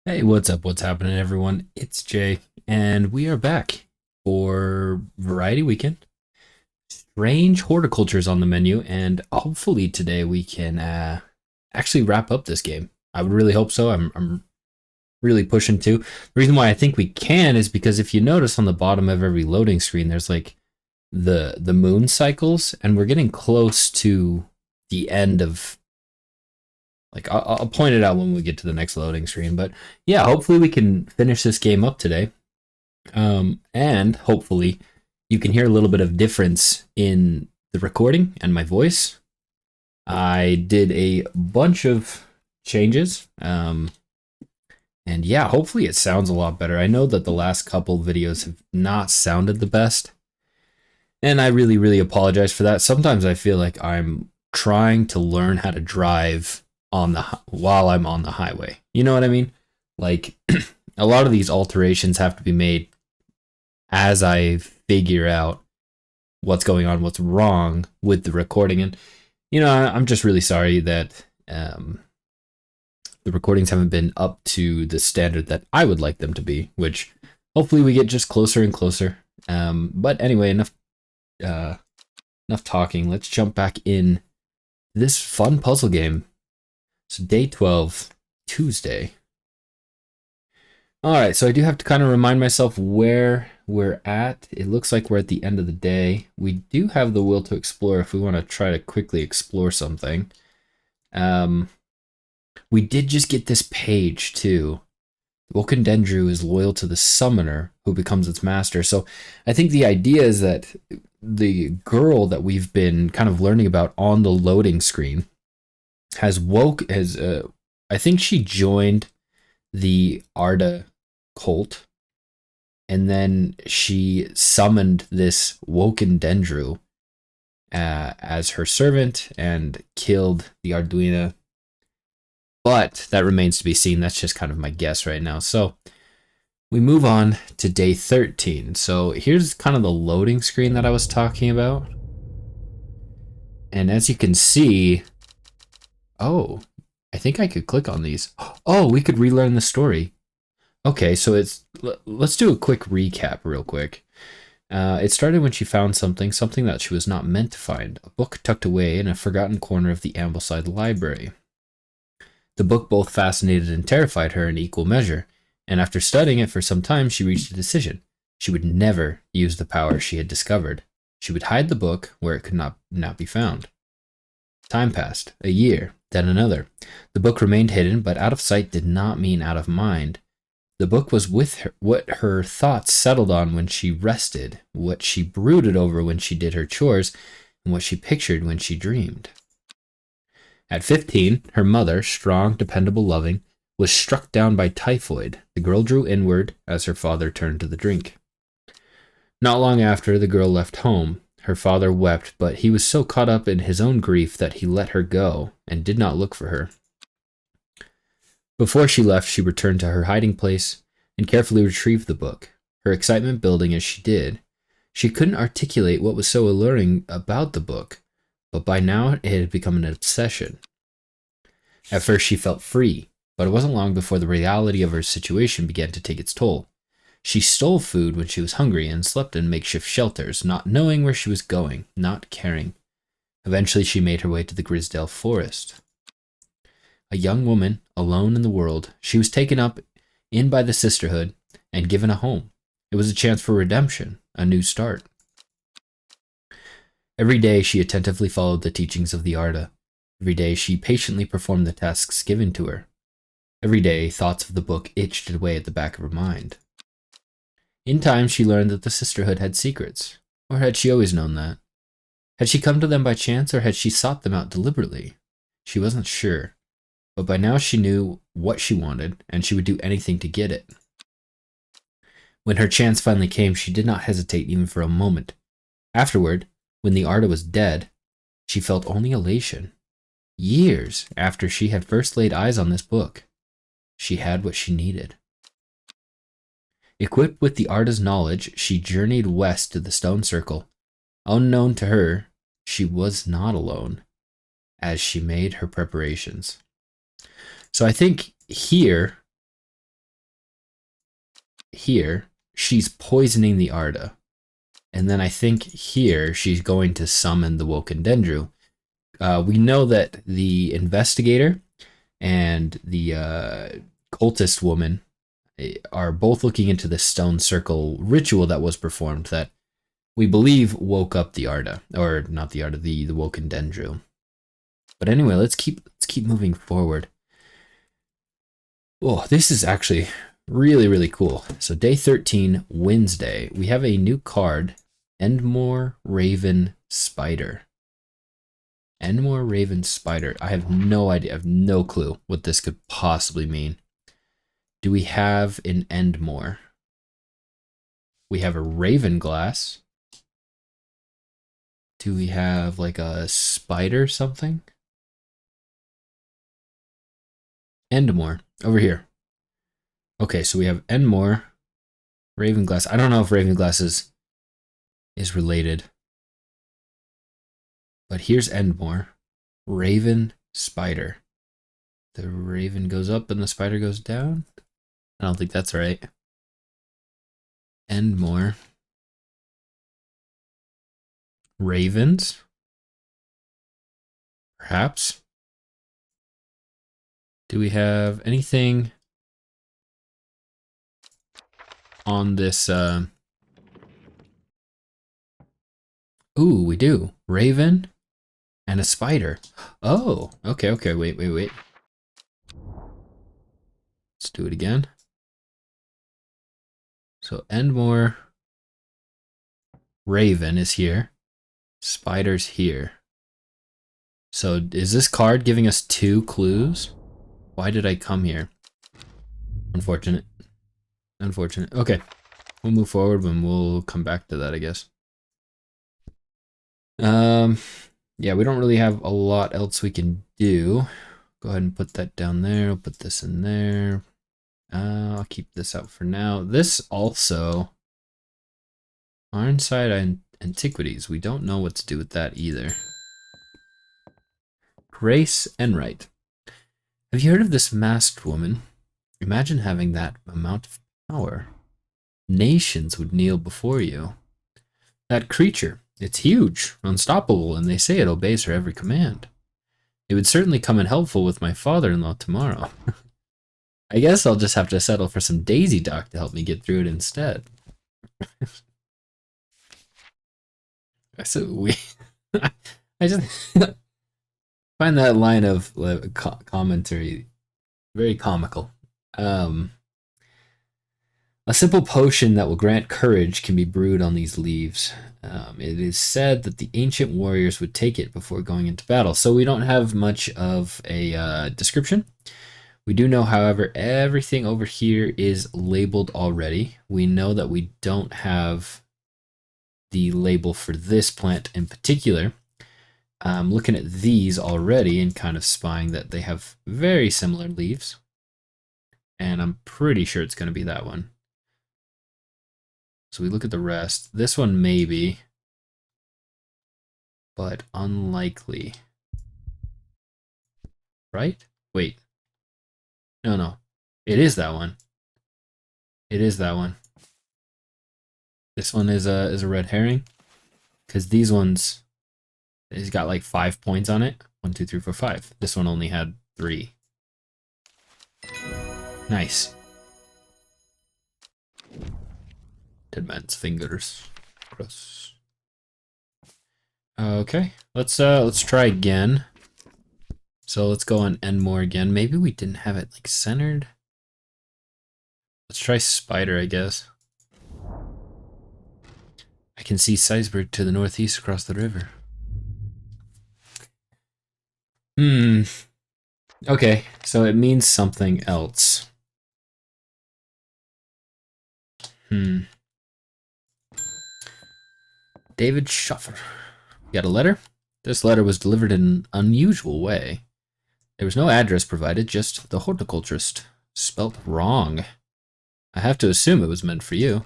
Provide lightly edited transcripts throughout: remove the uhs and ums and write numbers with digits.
Hey, what's up? What's happening, everyone? It's Jay, and we are back for Variety Weekend. Strange horticulture is on the menu, and hopefully today we can actually wrap up this game. I would really hope so. I'm really pushing to. The reason why I think we can is because if you notice on the bottom of every loading screen, there's like the moon cycles, and we're getting close to the end of like I'll point it out when we get to the next loading screen. But yeah, hopefully we can finish this game up today. And hopefully you can hear a little bit of difference in the recording and my voice. I did a bunch of changes. And yeah, hopefully it sounds a lot better. I know that the last couple videos have not sounded the best. And I really, really apologize for that. Sometimes I feel like I'm trying to learn how to drive on the while I'm on the highway. You know what I mean? Like a lot of these alterations have to be made as I figure out what's going on, what's wrong with the recording. And, I'm just really sorry that the recordings haven't been up to the standard that I would like them to be, which hopefully we get just closer and closer. But anyway, uh, enough talking. Let's jump back in this fun puzzle game. So day 12, Tuesday. All right, so I do have to kind of remind myself where we're at. It looks like we're at the end of the day. We do have the will to explore if we want to try to quickly explore something. We did just get this page too. Wokendendru is loyal to the summoner who becomes its master. So I think the idea is that the girl that we've been kind of learning about on the loading screen I think she joined the Arda cult, and then she summoned this Wokendendru as her servant and killed the Arduina. But that remains to be seen. That's just kind of my guess right now. So we move on to day 13. So here's kind of the loading screen that I was talking about. And as you can see, oh, I think I could click on these. Oh, we could relearn the story. Okay, so let's do a quick recap real quick. It started when she found something that she was not meant to find, a book tucked away in a forgotten corner of the Ambleside Library. The book both fascinated and terrified her in equal measure, and after studying it for some time, she reached a decision. She would never use the power she had discovered. She would hide the book where it could not be found. Time passed, a year, then another. The book remained hidden, but out of sight did not mean out of mind. The book was with her, what her thoughts settled on when she rested, what she brooded over when she did her chores, and what she pictured when she dreamed. At 15, her mother, strong, dependable, loving, was struck down by typhoid. The girl drew inward as her father turned to the drink. Not long after, the girl left home. Her father wept, but he was so caught up in his own grief that he let her go and did not look for her. Before she left, she returned to her hiding place and carefully retrieved the book, her excitement building as she did. She couldn't articulate what was so alluring about the book, but by now it had become an obsession. At first she felt free, but it wasn't long before the reality of her situation began to take its toll. She stole food when she was hungry and slept in makeshift shelters, not knowing where she was going, not caring. Eventually she made her way to the Grisdale forest. A young woman, alone in the world, she was taken up in by the sisterhood and given a home. It was a chance for redemption, a new start. Every day she attentively followed the teachings of the Arda. Every day she patiently performed the tasks given to her. Every day thoughts of the book itched away at the back of her mind. In time she learned that the sisterhood had secrets. Or had she always known that? Had she come to them by chance, or had she sought them out deliberately? She wasn't sure, but by now she knew what she wanted, and she would do anything to get it. When her chance finally came, she did not hesitate even for a moment. Afterward, when the Arda was dead, she felt only elation. Years after she had first laid eyes on this book, she had what she needed. Equipped with the Arda's knowledge, she journeyed west to the stone circle. Unknown to her, she was not alone, as she made her preparations. So I think here here, she's poisoning the Arda. And then I think here she's going to summon the Woken Dendru. We know that the investigator and the cultist woman are both looking into the stone circle ritual that was performed that we believe woke up the Arda, or not the Arda, the Woken Dendru. But anyway, let's keep moving forward. Oh, this is actually really, really cool. So day 13, Wednesday, we have a new card, Endmore Raven Spider. Endmore Raven Spider. I have no idea. I have no clue what this could possibly mean. Do we have an Endmore? We have a Raven Glass. Do we have like a spider something? Endmore, over here. Okay, so we have Endmore, Raven Glass. I don't know if Raven Glass is related. But here's Endmore, Raven Spider. The raven goes up and the spider goes down? I don't think that's right. Endmore. Ravens? Perhaps? Do we have anything on this? Ooh, we do. Raven and a spider. Oh, okay, wait. Let's do it again. So Endmore Raven is here. Spider's here. So is this card giving us 2 clues? Why did I come here? Unfortunate. Okay, we'll move forward when we'll come back to that, I guess. Yeah, we don't really have a lot else we can do. Go ahead and put that down there. I'll put this in there. I'll keep this out for now. This also, Ironside Antiquities. We don't know what to do with that either. Grace Enright. Have you heard of this masked woman? Imagine having that amount of power. Nations would kneel before you. That creature, it's huge, unstoppable, and they say it obeys her every command. It would certainly come in helpful with my father-in-law tomorrow. I guess I'll just have to settle for some Daisy Dock to help me get through it instead. So we, I just find that line of commentary very comical. A simple potion that will grant courage can be brewed on these leaves. It is said that the ancient warriors would take it before going into battle. So we don't have much of a description. We do know, however, everything over here is labeled already. We know that we don't have the label for this plant in particular. I'm looking at these already and kind of spying that they have very similar leaves. And I'm pretty sure it's going to be that one. So we look at the rest. This one maybe, but unlikely. Right? Wait. No. It is that one. It is that one. This one is a red herring. Because these ones, it's got like 5 points on it. 1, 2, 3, 4, 5. This one only had 3. Nice. Dead man's fingers. Gross. Okay, let's try again. So let's go on Endmore again. Maybe we didn't have it like centered. Let's try Spider, I guess. I can see Seisberg to the northeast across the river. Okay, so it means something else. David Schoffer. Got a letter? This letter was delivered in an unusual way. There was no address provided, just the horticulturist. Spelt wrong. I have to assume it was meant for you.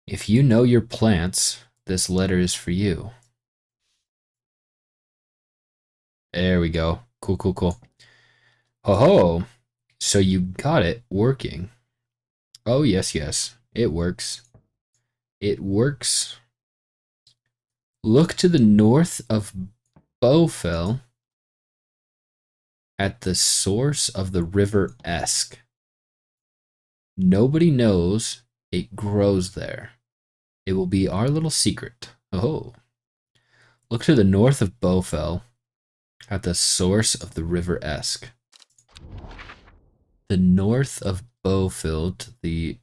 If you know your plants, this letter is for you. There we go. Cool, cool, cool. Ho ho. So you got it working. Oh, yes, yes. It works. It works. Look to the north of Bowfell at the source of the river Esk. Nobody knows it grows there. It will be our little secret. Oh. Look to the north of Bowfell at the source of the river Esk. The north of Bowfell to the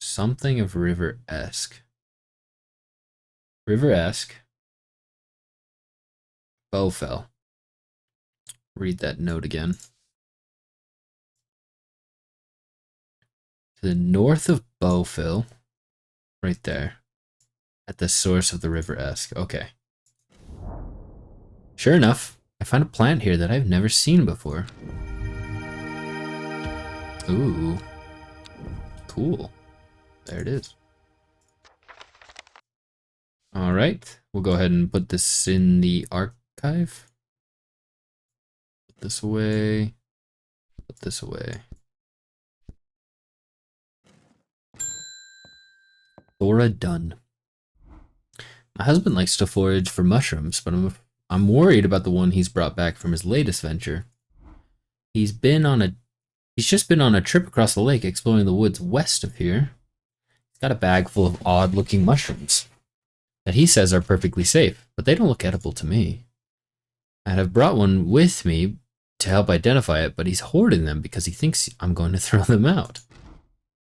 something of river Esk. River Esk. Bowfell. Read that note again. To the north of Bowfell. Right there. At the source of the river Esk. Okay. Sure enough, I found a plant here that I've never seen before. Ooh. Cool. There it is. Alright. We'll go ahead and put this in the archive. Put this away. Put this away. Thora done. My husband likes to forage for mushrooms, but I'm worried about the one he's brought back from his latest venture. He's just been on a trip across the lake exploring the woods west of here. He's got a bag full of odd-looking mushrooms that he says are perfectly safe, but they don't look edible to me. I'd have brought one with me to help identify it, but he's hoarding them because he thinks I'm going to throw them out.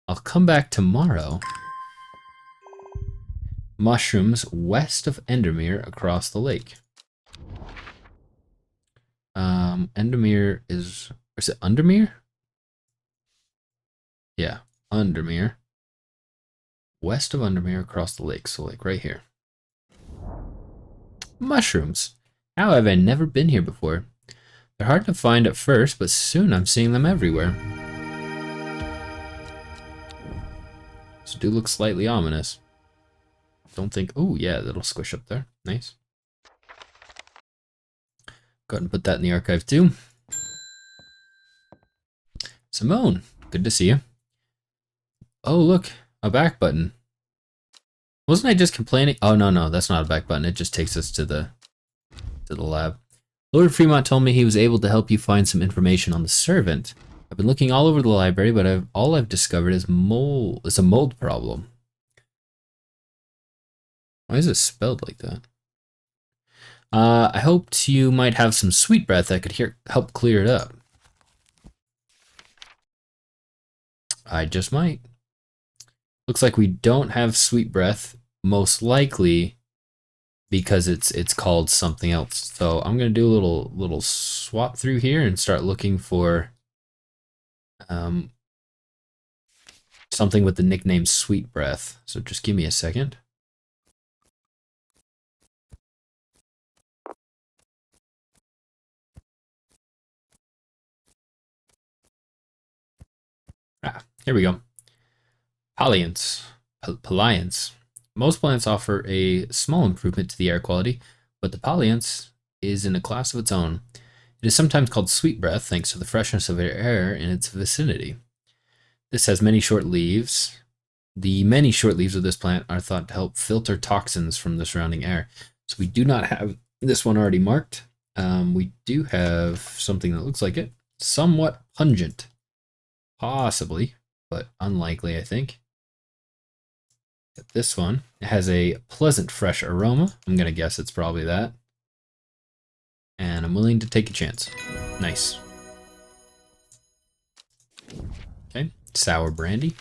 I'll come back tomorrow. Mushrooms west of Endermere across the lake. Endermere is it Undermere? Yeah, Undermere. West of Undermere across the lake, so like right here. Mushrooms. How have I never been here before? They're hard to find at first, but soon I'm seeing them everywhere. This do look slightly ominous. Don't think, oh yeah, that'll squish up there. Nice. Go ahead and put that in the archive too. Simone, good to see you. Oh look, a back button. Wasn't I just complaining? Oh no, that's not a back button. It just takes us to the lab. Lord Fremont told me he was able to help you find some information on the servant. I've been looking all over the library, but all I've discovered is mold. It's a mold problem. Why is it spelled like that? I hoped you might have some sweet breath that could help clear it up. I just might. Looks like we don't have sweet breath, most likely because it's called something else. So I'm gonna do a little swap through here and start looking for something with the nickname Sweet Breath. So just give me a second. Here we go. Palliance. Most plants offer a small improvement to the air quality, but the Palliance is in a class of its own. It is sometimes called sweet breath thanks to the freshness of air in its vicinity. This has many short leaves. The many short leaves of this plant are thought to help filter toxins from the surrounding air. So we do not have this one already marked. We do have something that looks like it. Somewhat pungent. Possibly, but unlikely, I think. This one, it has a pleasant fresh aroma. I'm gonna guess it's probably that. And I'm willing to take a chance. Nice. Okay, sour brandy.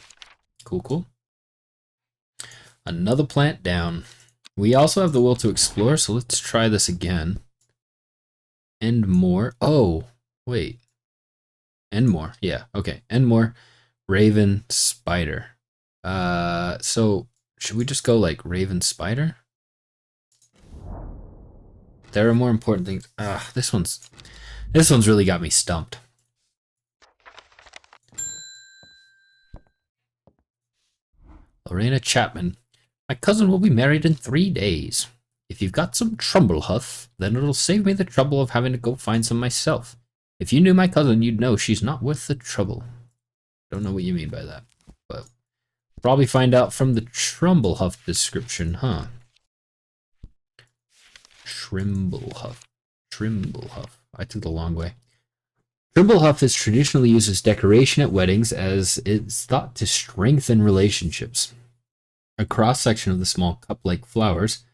Cool. Another plant down. We also have the will to explore, so let's try this again. And more. Oh, wait. And more. Yeah, okay. And more. Raven spider. So should we just go like Raven spider? There are more important things. This one's really got me stumped. Lorena Chapman. My cousin will be married in 3 days. If you've got some trumble huff, then it'll save me the trouble of having to go find some myself. If you knew my cousin, you'd know she's not worth the trouble. Don't know what you mean by that, but probably find out from the Trumblehuff description, huh? Trimblehuff. Trimblehuff. I took the long way. Trimblehuff is traditionally used as decoration at weddings as it's thought to strengthen relationships. A cross-section of the small cup-like flowers,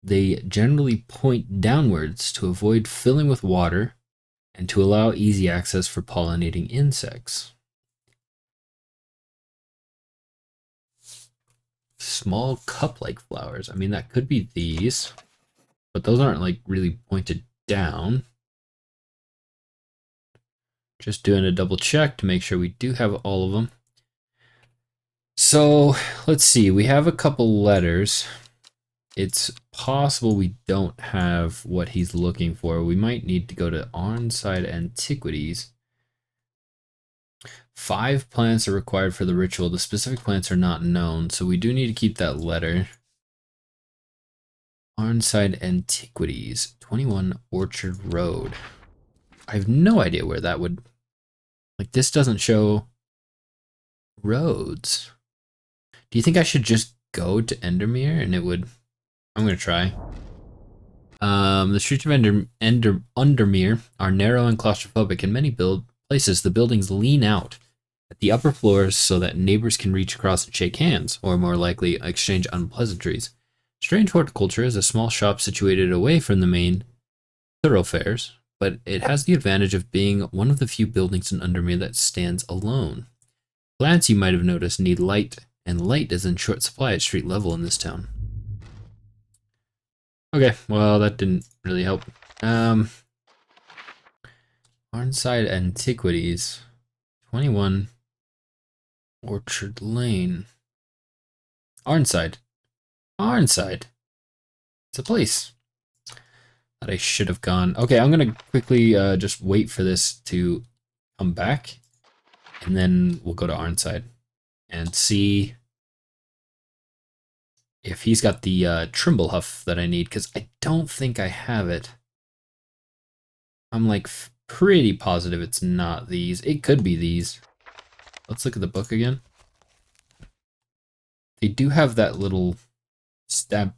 they generally point downwards to avoid filling with water and to allow easy access for pollinating insects. Small cup-like flowers. I mean, that could be these, but those aren't like really pointed down. Just doing a double check to make sure we do have all of them. So let's see, we have a couple letters. It's possible we don't have what he's looking for. We might need to go to Arnside Antiquities. 5 plants are required for the ritual. The specific plants are not known, so we do need to keep that letter. Arnside Antiquities, 21 Orchard Road. I have no idea where that would... Like, this doesn't show roads. Do you think I should just go to Endermere and it would... I'm going to try. The streets of Undermere are narrow and claustrophobic. In many places, the buildings lean out at the upper floors so that neighbors can reach across and shake hands, or more likely, exchange unpleasantries. Strange Horticulture is a small shop situated away from the main thoroughfares, but it has the advantage of being one of the few buildings in Undermere that stands alone. Plants, you might have noticed, need light, and light is in short supply at street level in this town. Okay, well, that didn't really help. Arnside Antiquities, 21 Orchard Lane. Arnside. Arnside. It's a place that I should have gone. Okay, I'm gonna quickly just wait for this to come back, and then we'll go to Arnside and see if he's got the Trimblehuff that I need, because I don't think I have it. I'm like pretty positive it's not these. It could be these. Let's look at the book again. They do have that little stab.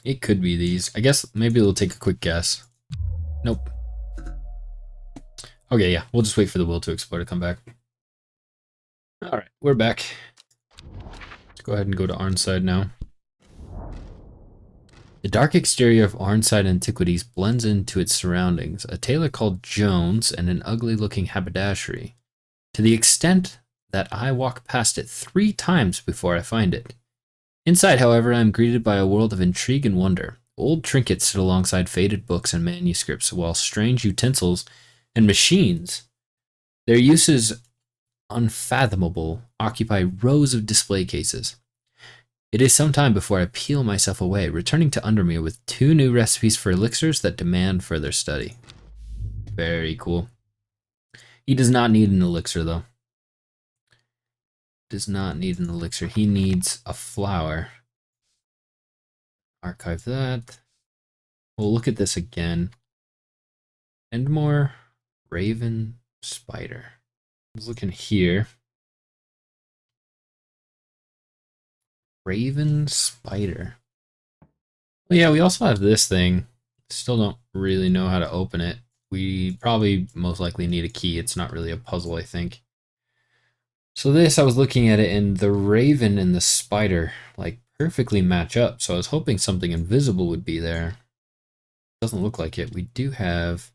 It could be these. I guess maybe we'll take a quick guess. Nope. Okay, yeah, we'll just wait for the will to explore to come back. Alright, we're back. Let's go ahead and go to Arnside now. The dark exterior of Arnside Antiquities blends into its surroundings, a tailor called Jones and an ugly-looking haberdashery, to the extent that I walk past it 3 times before I find it. Inside, however, I am greeted by a world of intrigue and wonder. Old trinkets sit alongside faded books and manuscripts, while strange utensils and machines, their uses unfathomable, occupy rows of display cases. It is some time before I peel myself away, returning to Undermere with 2 new recipes for elixirs that demand further study. Very cool. He does not need an elixir, though. Does not need an elixir. He needs a flower. Archive that. We'll look at this again. And more Raven Spider. I was looking here. Raven Spider. Well, yeah, we also have this thing. Still don't really know how to open it. We probably most likely need a key. It's not really a puzzle, I think. So this, I was looking at it, and the raven and the spider like perfectly match up. So I was hoping something invisible would be there. Doesn't look like it. We do have...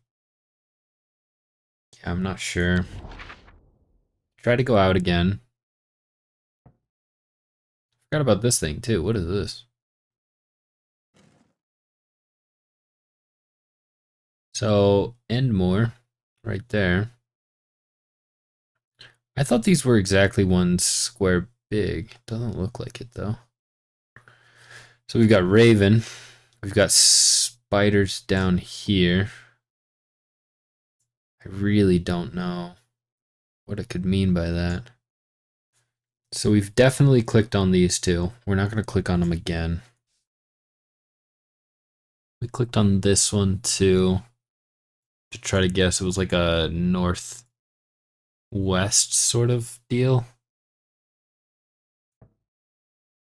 Yeah, I'm not sure. Try to go out again. Forgot about this thing too. What is this? So, Endmore, right there. I thought these were exactly 1 square big. Doesn't look like it though. So we've got Raven. We've got spiders down here. I really don't know what it could mean by that. So we've definitely clicked on these 2. We're not going to click on them again. We clicked on this one too to try to guess. It was like a northwest sort of deal.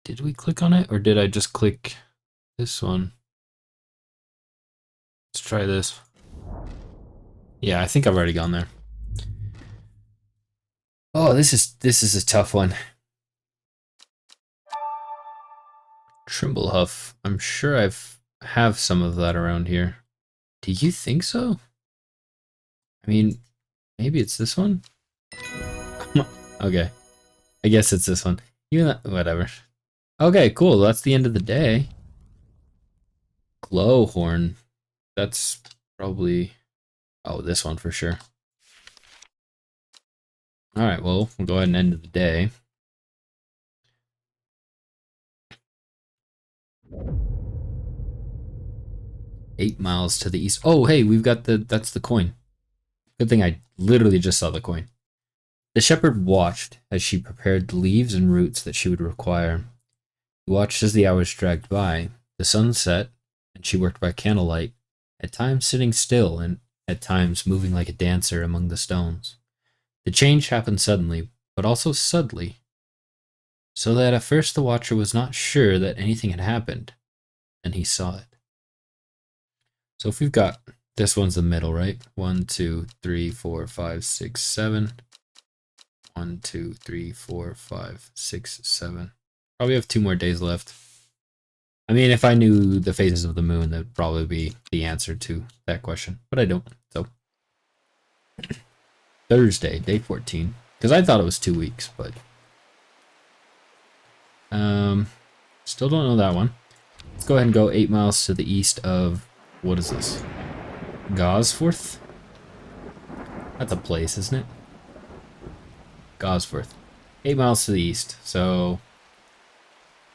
Did we click on it or did I just click this one? Let's try this. Yeah, I think I've already gone there. Oh, this is a tough one. Trimblehuff. I'm sure have some of that around here. Do you think so? I mean, maybe it's this one? Okay. I guess it's this one. Even that, whatever. Okay, cool. That's the end of the day. Glowhorn. That's probably... Oh, this one for sure. Alright, well, we'll go ahead and end the day. Eight miles to the east. Oh, hey, we've got that's the coin. Good thing I literally just saw the coin. The shepherd watched as she prepared the leaves and roots that she would require. He watched as the hours dragged by. The sun set, and she worked by candlelight, at times sitting still and at times moving like a dancer among the stones. The change happened suddenly, but also subtly, so that at first the watcher was not sure that anything had happened, and he saw it. So if we've got, this one's the middle, right? 1, 2, 3, 4, 5, 6, 7. 1, 2, 3, 4, 5, 6, 7. Probably have 2 more days left. I mean, if I knew the phases of the moon, that would probably be the answer to that question, but I don't, so. Thursday, day 14, because I thought it was 2 weeks, but still don't know that one. Let's go ahead and go 8 miles to the east of, what is this? Gosforth? That's a place, isn't it? Gosforth. 8 miles to the east, so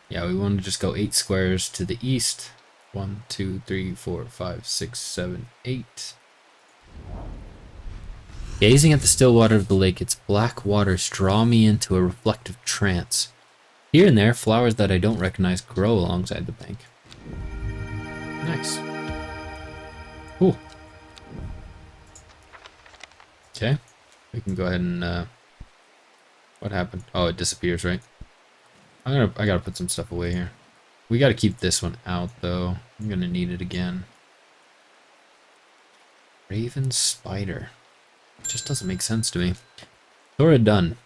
yeah, we want to just go 8 squares to the east. 1, 2, 3, 4, 5, 6, 7, 8. Gazing at the still water of the lake, its black waters draw me into a reflective trance. Here and there, flowers that I don't recognize grow alongside the bank. Nice. Cool. Okay, we can go ahead and, what happened? Oh, it disappears, right? I gotta put some stuff away here. We gotta keep this one out, though. I'm gonna need it again. Raven spider. It just doesn't make sense to me. Thora done.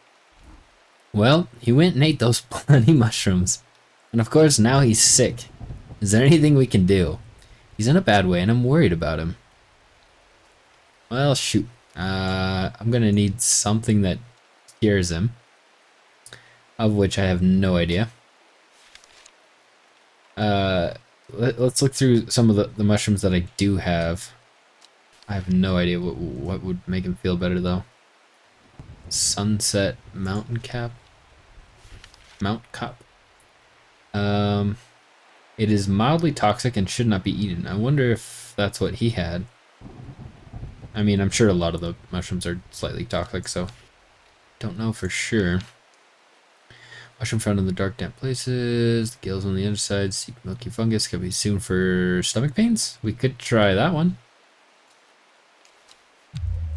Well, he went and ate those bloody mushrooms. And of course, now he's sick. Is there anything we can do? He's in a bad way, and I'm worried about him. Well, shoot. I'm gonna need something that cures him. Of which I have no idea. Let's look through some of the mushrooms that I do have. I have no idea what would make him feel better, though. Sunset mountain cap. Mount cup. It is mildly toxic and should not be eaten. I wonder if that's what he had. I mean, I'm sure a lot of the mushrooms are slightly toxic, so don't know for sure. Mushroom found in the dark, damp places. The gills on the underside. Seek milky fungus. Could be soon for stomach pains. We could try that one.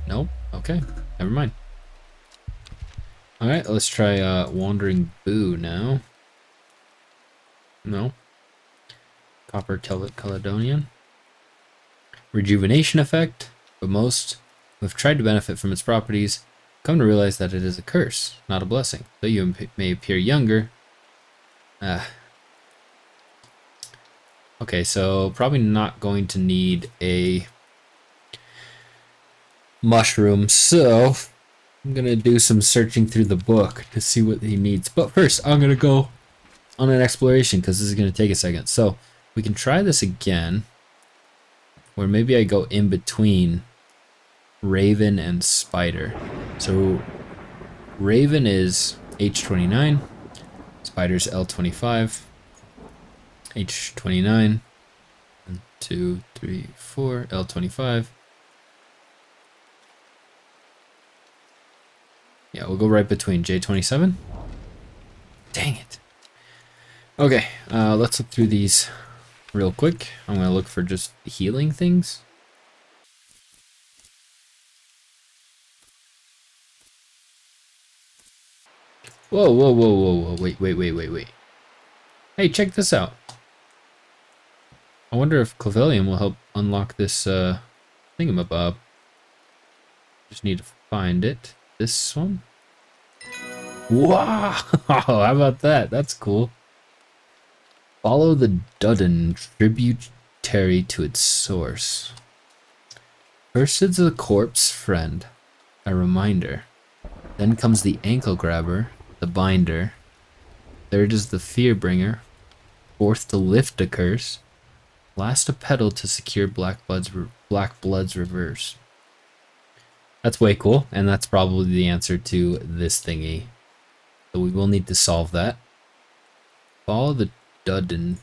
Nope. Okay. Never mind. Alright, let's try Wandering Boo now. No. Copper Caledonian. Rejuvenation effect. But most who have tried to benefit from its properties come to realize that it is a curse, not a blessing. Though you may appear younger. Okay, so probably not going to need a mushroom, so I'm gonna do some searching through the book to see what he needs. But first, I'm gonna go on an exploration because this is gonna take a second. So we can try this again, or maybe I go in between Raven and Spider. So Raven is H29, Spider's L25, H29, 1, 2, 3, 4, L25. Yeah, we'll go right between J27. Dang it. Okay, let's look through these real quick. I'm gonna look for just healing things. Whoa, whoa, whoa, whoa, whoa, wait. Hey, check this out. I wonder if Clavelium will help unlock this, thingamabob. Just need to find it. This one? Wow! How about that? That's cool. Follow the Dudden tributary to its source. First is the corpse friend, a reminder. Then comes the ankle grabber, the binder. Third is the fear bringer. Fourth, the lift a curse. Last, a pedal to secure Black Blood's reverse. That's way cool, and that's probably the answer to this thingy. So we will need to solve that. Follow the Dudden.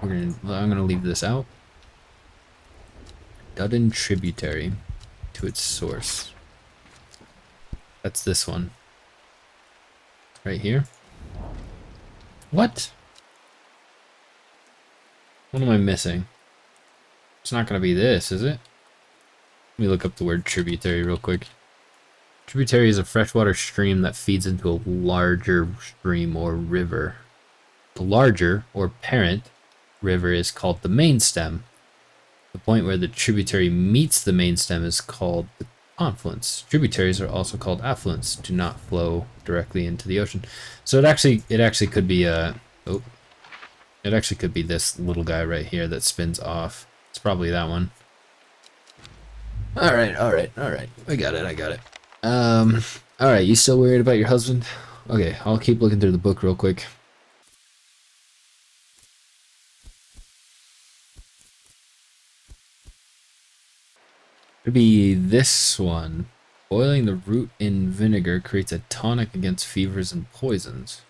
I'm gonna leave this out. Dudden tributary to its source. That's this one. Right here. What? What am I missing? It's not gonna be this, is it? Let me look up the word tributary real quick. Tributary is a freshwater stream that feeds into a larger stream or river. The larger, or parent, river is called the main stem. The point where the tributary meets the main stem is called the confluence. Tributaries are also called affluents, do not flow directly into the ocean. So it actually could be it actually could be this little guy right here that spins off. It's probably that one. All right. I got it. All right, you still worried about your husband? Okay, I'll keep looking through the book real quick. Could be this one. Boiling the root in vinegar creates a tonic against fevers and poisons.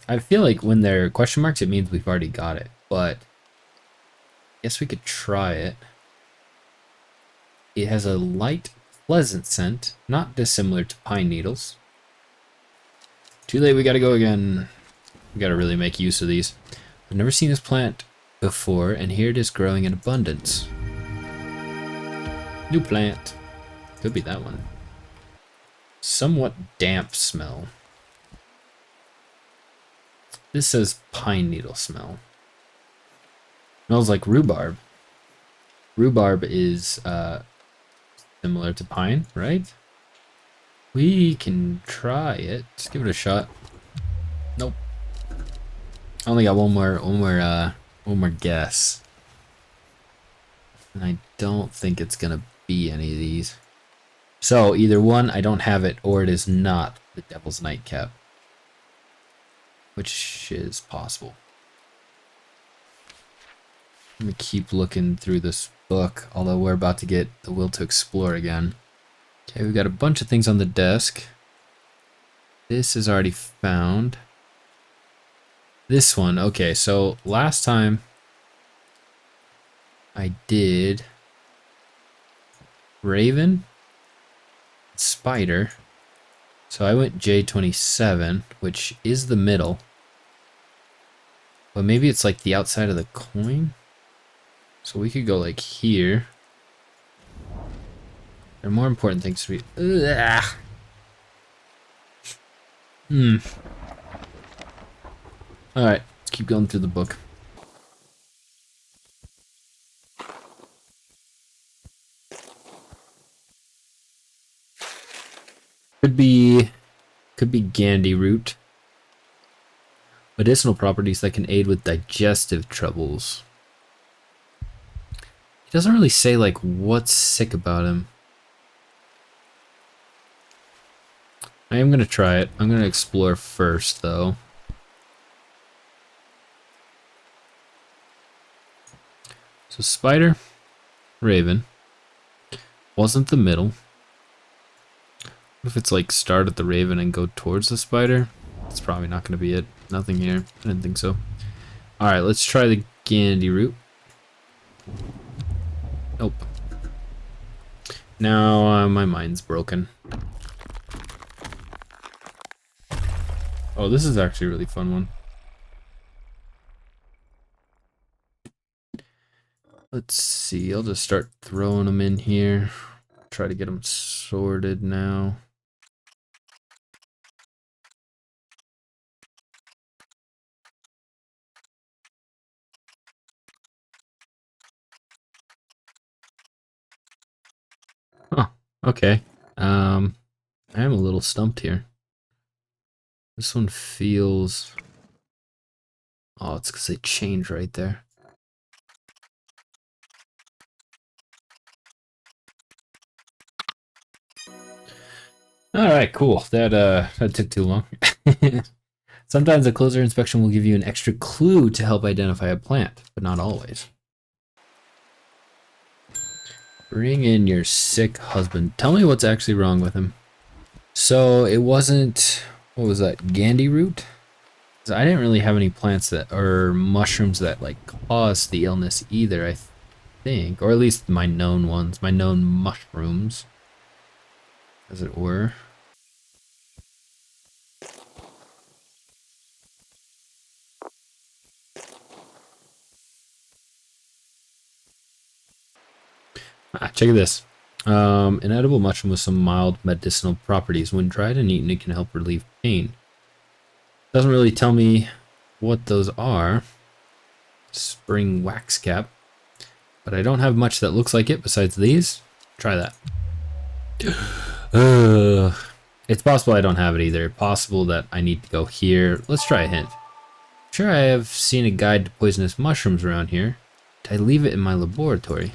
I feel like when they're question marks, it means we've already got it, but I guess we could try it. It has a light, pleasant scent, not dissimilar to pine needles. Too late, we gotta go again. We gotta really make use of these. I've never seen this plant before, and here it is growing in abundance. New plant. Could be that one. Somewhat damp smell. This says pine needle smell. Smells like rhubarb. Rhubarb is similar to pine, right? We can try it. Just give it a shot. Nope. I only got one more guess. And I don't think it's gonna be any of these. So either one, I don't have it, or it is not the Devil's Nightcap. Which is possible. Let me keep looking through this book, although we're about to get the will to explore again. Okay, we've got a bunch of things on the desk. This is already found. This one, okay, so last time I did Raven, Spider. So I went J27, which is the middle. But maybe it's like the outside of the coin. So we could go like here. There are more important things to be. Alright, let's keep going through the book. Could be Gandhi root. Medicinal properties that can aid with digestive troubles. He doesn't really say like what's sick about him. I am gonna try it. I'm gonna explore first though. So Spider, Raven. Wasn't the middle. What if it's like start at the Raven and go towards the Spider? That's probably not gonna be it. Nothing here. I didn't think so. Alright, let's try the Gandhi root. Nope. Now my mind's broken. Oh, this is actually a really fun one. Let's see, I'll just start throwing them in here. Try to get them sorted now. Oh, okay. I am a little stumped here. This one feels... Oh, it's because they changed right there. Alright, cool. That took too long. Sometimes a closer inspection will give you an extra clue to help identify a plant, but not always. Bring in your sick husband. Tell me what's actually wrong with him. So it wasn't, what was that, Gandhi root? I didn't really have any plants that, or mushrooms that like caused the illness either, I think. Or at least my known ones, my known mushrooms, as it were. Check this. An edible mushroom with some mild medicinal properties. When dried and eaten, it can help relieve pain. Doesn't really tell me what those are. Spring wax cap. But I don't have much that looks like it besides these. Try that. It's possible I don't have it either. Possible that I need to go here. Let's try a hint. Sure, I have seen a guide to poisonous mushrooms around here. Did I leave it in my laboratory?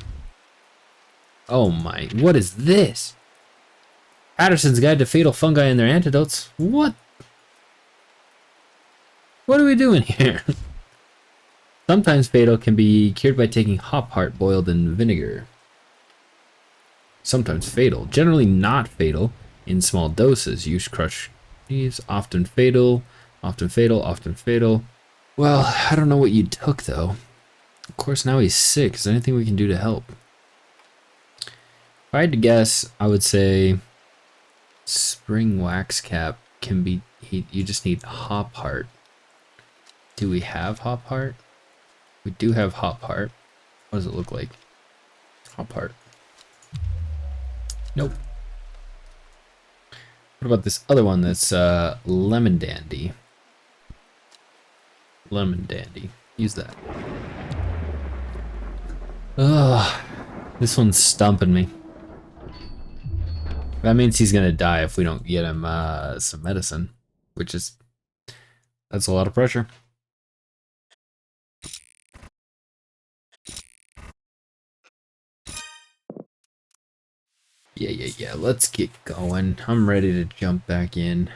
Oh my, what is this? Patterson's Guide to Fatal Fungi and Their Antidotes? What? What are we doing here? Sometimes fatal can be cured by taking hop heart boiled in vinegar. Sometimes fatal, generally not fatal, in small doses. Use crushed leaves, often fatal, often fatal, often fatal. Well, I don't know what you took though. Of course, now he's sick. Is there anything we can do to help? If I had to guess, I would say spring wax cap can be, you just need hop heart. Do we have hop heart? We do have hop heart. What does it look like? Hop heart. Nope. What about this other one that's lemon dandy? Lemon dandy. Use that. Ugh. This one's stumping me. That means he's gonna die if we don't get him some medicine, which is, that's a lot of pressure. Yeah, let's get going. I'm ready to jump back in.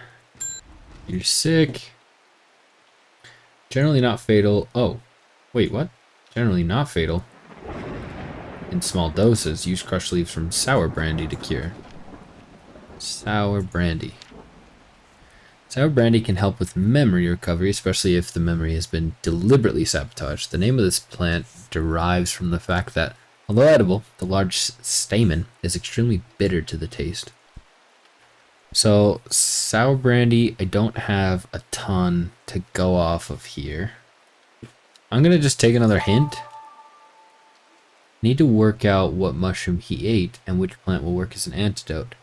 You're sick. Generally not fatal. Oh, wait, what? Generally not fatal. In small doses, use crushed leaves from sour brandy to cure. Sour brandy. Sour brandy can help with memory recovery, especially if the memory has been deliberately sabotaged. The name of this plant derives from the fact that, although edible, the large stamen is extremely bitter to the taste. So, sour brandy, I don't have a ton to go off of here. I'm gonna just take another hint. Need to work out what mushroom he ate and which plant will work as an antidote.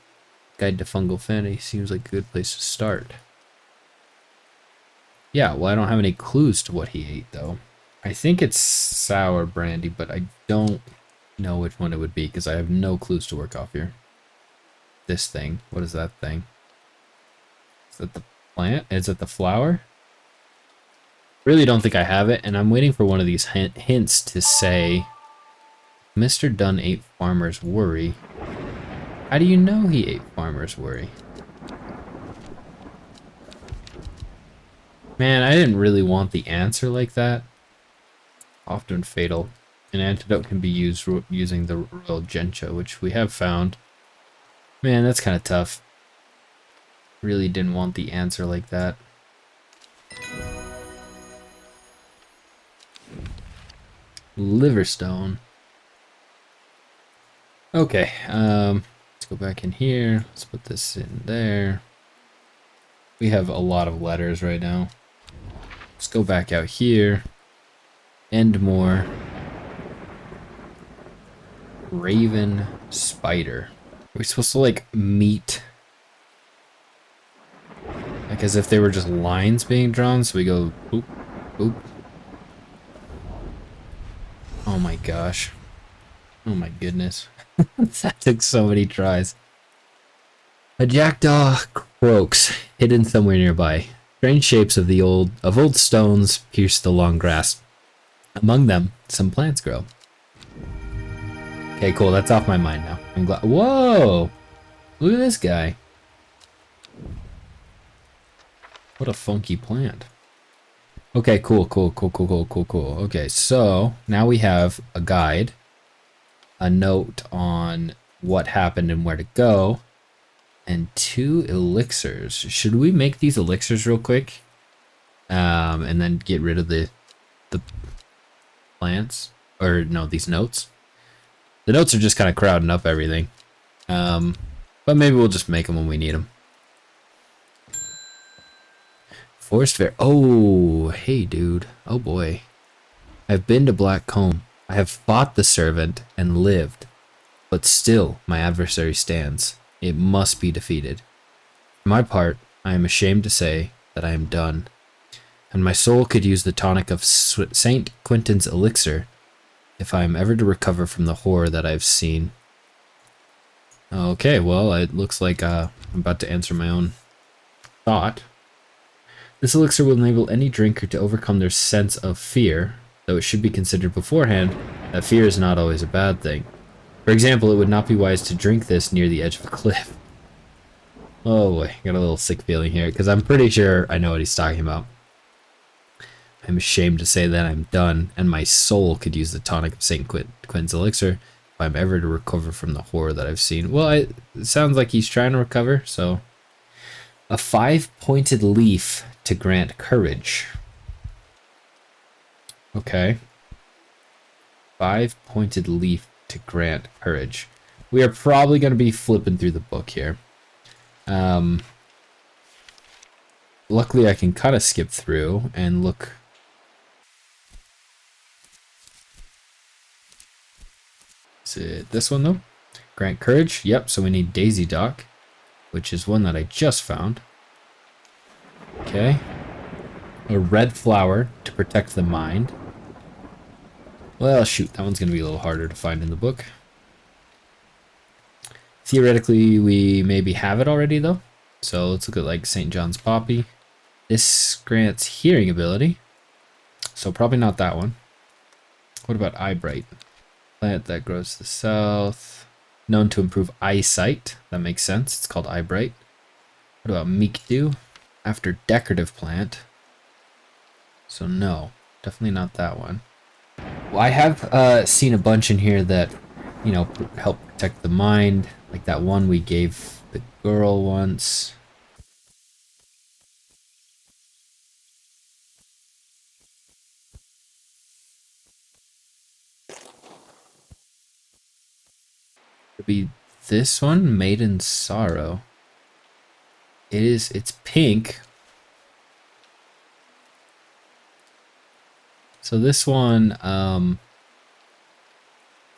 Guide to Fungal Fanny seems like a good place to start. Yeah, well, I don't have any clues to what he ate, though. I think it's sour brandy, but I don't know which one it would be, because I have no clues to work off here. This thing. What is that thing? Is that the plant? Is it the flower? Really don't think I have it, and I'm waiting for one of these hints to say, Mr. Dunn ate farmer's worry. How do you know he ate farmer's worry? Man, I didn't really want the answer like that. Often fatal. An antidote can be used using the royal gentian, which we have found. Man, that's kind of tough. Really didn't want the answer like that. Liverstone. Okay, let's go back in here. Let's put this in there. We have a lot of letters right now. Let's go back out here. And more. Raven spider. Are we supposed to like meet, like as if they were just lines being drawn? So we go boop, boop. Oh my gosh. Oh my goodness. That took so many tries. A jackdaw croaks, hidden somewhere nearby. Strange shapes of old stones pierce the long grass. Among them, some plants grow. Okay, cool. That's off my mind now. I'm glad. Whoa! Look at this guy. What a funky plant. Okay, cool. Okay, so now we have a guide, a note on what happened and where to go, and 2 elixirs. Should we make these elixirs real quick? And then get rid of the plants? Or no, these notes. The notes are just kind of crowding up everything. But maybe we'll just make them when we need them. Forest Fair. Oh, hey, dude. Oh, boy. I've been to Black Comb. I have fought the servant and lived. But still, my adversary stands. It must be defeated. For my part, I am ashamed to say that I am done. And my soul could use the tonic of St. Quentin's elixir if I am ever to recover from the horror that I've seen. Okay, well, it looks like I'm about to answer my own thought. This elixir will enable any drinker to overcome their sense of fear, though it should be considered beforehand that fear is not always a bad thing. For example, it would not be wise to drink this near the edge of a cliff. Oh boy, got a little sick feeling here, because I'm pretty sure I know what he's talking about. I'm ashamed to say that I'm done, and my soul could use the tonic of St. Quentin's elixir if I'm ever to recover from the horror that I've seen. Well, it sounds like he's trying to recover, so... A 5-pointed leaf to grant courage. Okay. 5-pointed leaf to grant courage. We are probably going to be flipping through the book here. Luckily, I can kind of skip through and look. Is it this one, though? Grant courage. Yep, so we need Daisy Dock, which is one that I just found. Okay. A red flower to protect the mind. Well, shoot, that one's going to be a little harder to find in the book. Theoretically, we maybe have it already, though. So let's look at, like, St. John's Poppy. This grants hearing ability. So probably not that one. What about Eyebright? Plant that grows to the south. Known to improve eyesight. That makes sense. It's called Eyebright. What about Meekdew? After decorative plant. So no, definitely not that one. Well, I have seen a bunch in here that, you know, help protect the mind. Like that one we gave the girl once. Could be this one, Maiden's Sorrow. It's pink. So this one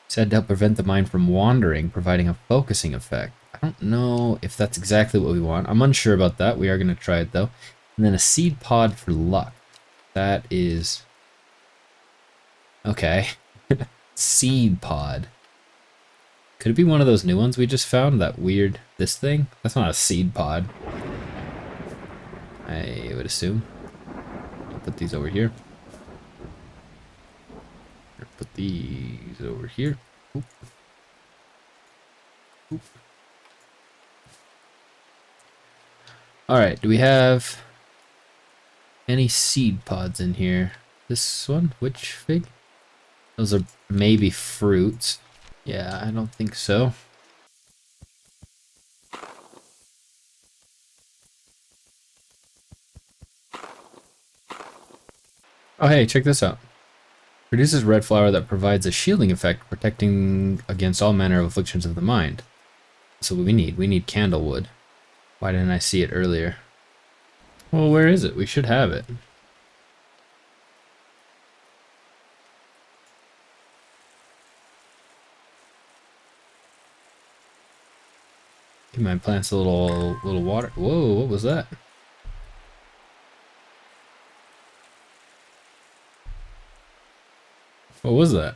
said to help prevent the mind from wandering, providing a focusing effect. I don't know if that's exactly what we want. I'm unsure about that. We are going to try it though. And then a seed pod for luck. That is... Okay. Seed pod. Could it be one of those new ones we just found? That weird... This thing? That's not a seed pod. I would assume. I'll put these over here. Put these over here. Oop. Oop. All right, do we have any seed pods in here? This one, which fig? Those are maybe fruits. Yeah, I don't think so. Oh, hey, check this out. Produces red flower that provides a shielding effect, protecting against all manner of afflictions of the mind. That's what we need. We need candlewood. Why didn't I see it earlier? Well, where is it? We should have it. Give my plants a little water. Whoa, what was that? What was that?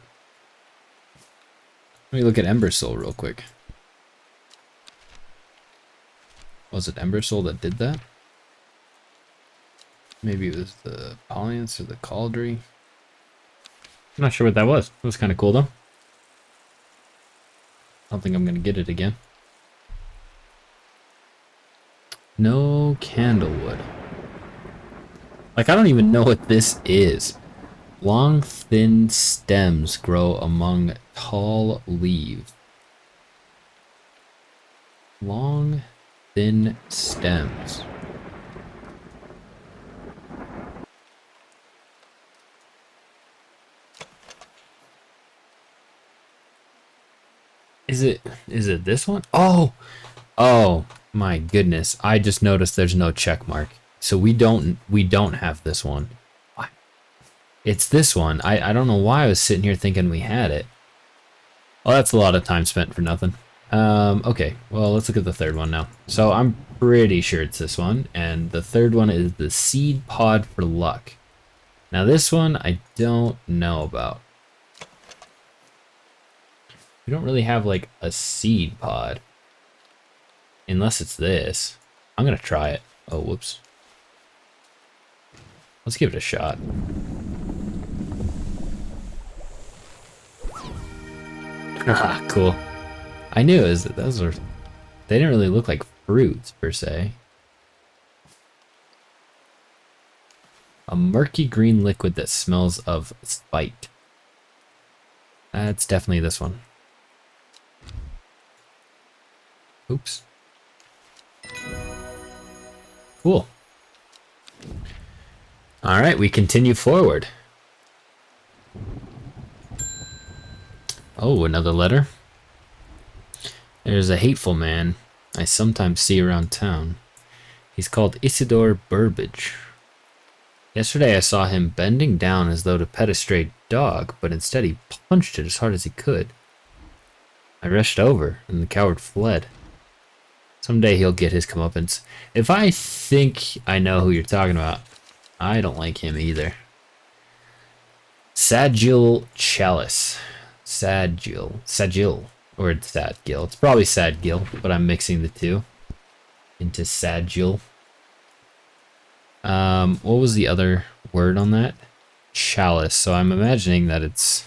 Let me look at Ember Soul real quick. Was it Ember Soul that did that? Maybe it was the Polliance or the Cauldry. I'm not sure what that was. It was kind of cool though. I don't think I'm gonna get it again. No candlewood. Like, I don't even know what this is. Long, thin stems grow among tall leaves. Long, thin stems. Is it this one? Oh my goodness. I just noticed there's no check mark. So we don't have this one. It's this one. I don't know why I was sitting here thinking we had it. Well, that's a lot of time spent for nothing. Okay, well, let's look at the third one now. So I'm pretty sure it's this one, and the third one is the Seed Pod for Luck. Now this one I don't know about. We don't really have like a seed pod. Unless it's this. I'm gonna try it. Oh, whoops. Let's give it a shot. Haha, cool. I knew it was, those were, they didn't really look like fruits per se. A murky green liquid that smells of spite. That's definitely this one. Oops. Cool. All right, we continue forward. Oh, another letter. There's a hateful man I sometimes see around town. He's called Isidore Burbage. Yesterday I saw him bending down as though to pet a stray dog, but instead he punched it as hard as he could. I rushed over, and the coward fled. Someday he'll get his comeuppance. If I think I know who you're talking about, I don't like him either. Sadgil Chalice. Sadgil. Or Sadgil. It's probably Sadgil, but I'm mixing the two into Sadgil. What was the other word on that? Chalice. So I'm imagining that it's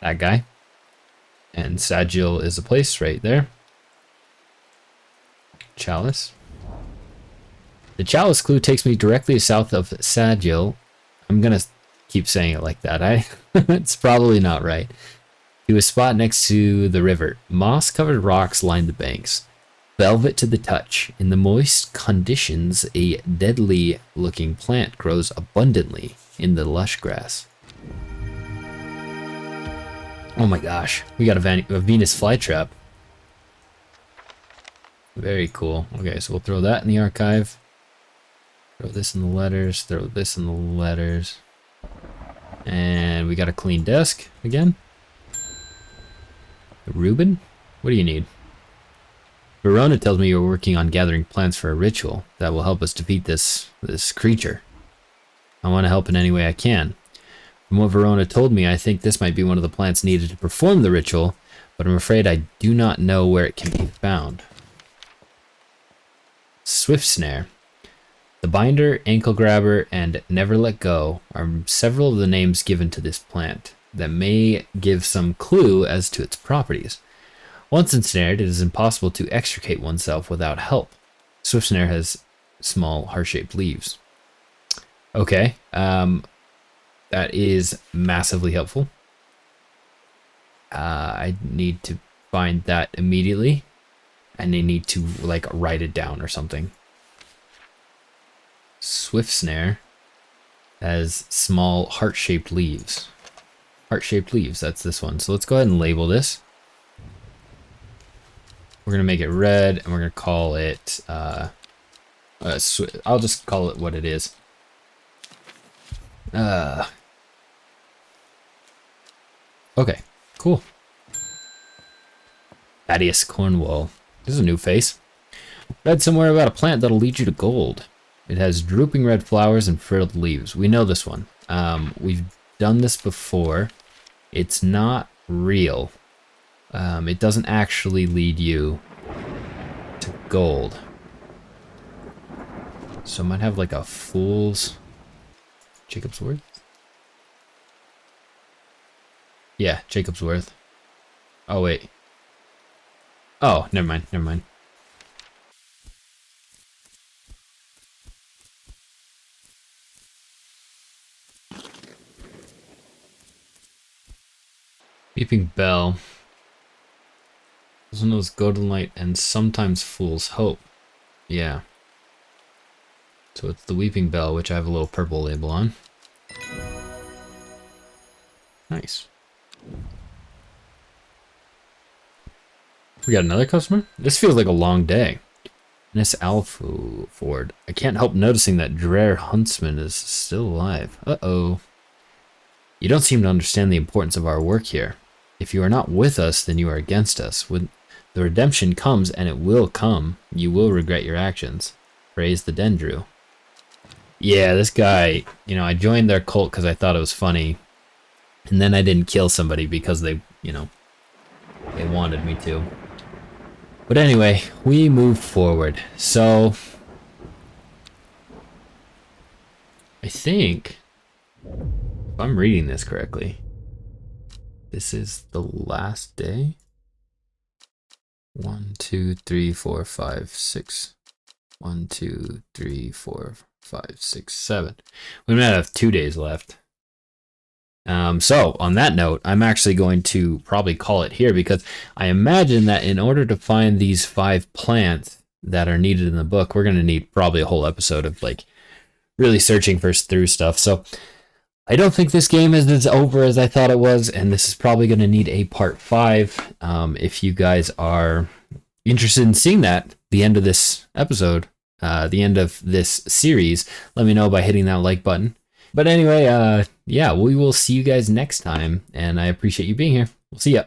that guy. And Sadgil is a place right there. Chalice. The Chalice clue takes me directly south of Sadgil. I'm gonna keep saying it like that. It's probably not right. To a spot next to the river. Moss-covered rocks line the banks. Velvet to the touch. In the moist conditions, a deadly-looking plant grows abundantly in the lush grass. Oh my gosh, we got a Venus flytrap. Very cool. Okay, so we'll throw that in the archive. Throw this in the letters. Throw this in the letters. And we got a clean desk again. Reuben, what do you need? Verona tells me you're working on gathering plants for a ritual that will help us defeat this creature. I want to help in any way I can. From what Verona told me, I think this might be one of the plants needed to perform the ritual, but I'm afraid I do not know where it can be found. Swift Snare. The Binder, Ankle Grabber, and Never Let Go are several of the names given to this plant that may give some clue as to its properties. Once ensnared, it is impossible to extricate oneself without help. Swift Snare has small, heart-shaped leaves. Okay, that is massively helpful. I need to find that immediately, and I need to like write it down or something. Swift Snare has small heart-shaped leaves. Heart-shaped leaves, that's this one. So let's go ahead and label this. We're gonna make it red, and we're gonna call it, I'll just call it what it is. Okay, cool. Thaddeus Cornwall. This is a new face. Read somewhere about a plant that'll lead you to gold. It has drooping red flowers and frilled leaves. We know this one. We've done this before. It's not real. It doesn't actually lead you to gold. So it might have like a fool's... Jacob's Worth? Yeah, Jacob's Worth. Oh, wait. Oh, never mind, never mind. Weeping Bell. Also knows Golden Light and sometimes Fool's Hope. Yeah. So it's the Weeping Bell, which I have a little purple label on. Nice. We got another customer? This feels like a long day. Miss Alford. I can't help noticing that Dreher Huntsman is still alive. Uh-oh. You don't seem to understand the importance of our work here. If you are not with us, then you are against us. When the redemption comes, and it will come, you will regret your actions. Praise the Dendru. Yeah, this guy, you know, I joined their cult because I thought it was funny. And then I didn't kill somebody because they, you know, they wanted me to. But anyway, we move forward. So, I think, if I'm reading this correctly, this is the last day. 1, 2, 3, 4, 5, 6. 1, 2, 3, 4, 5, 6, 7. We might have 2 days left. So on that note, I'm actually going to probably call it here because I imagine that in order to find these 5 plants that are needed in the book, we're going to need probably a whole episode of like really searching through stuff. So I don't think this game is as over as I thought it was, and this is probably going to need a part 5. If you guys are interested in seeing that, the end of this episode, the end of this series, let me know by hitting that like button. But anyway, yeah, we will see you guys next time, and I appreciate you being here. We'll see ya.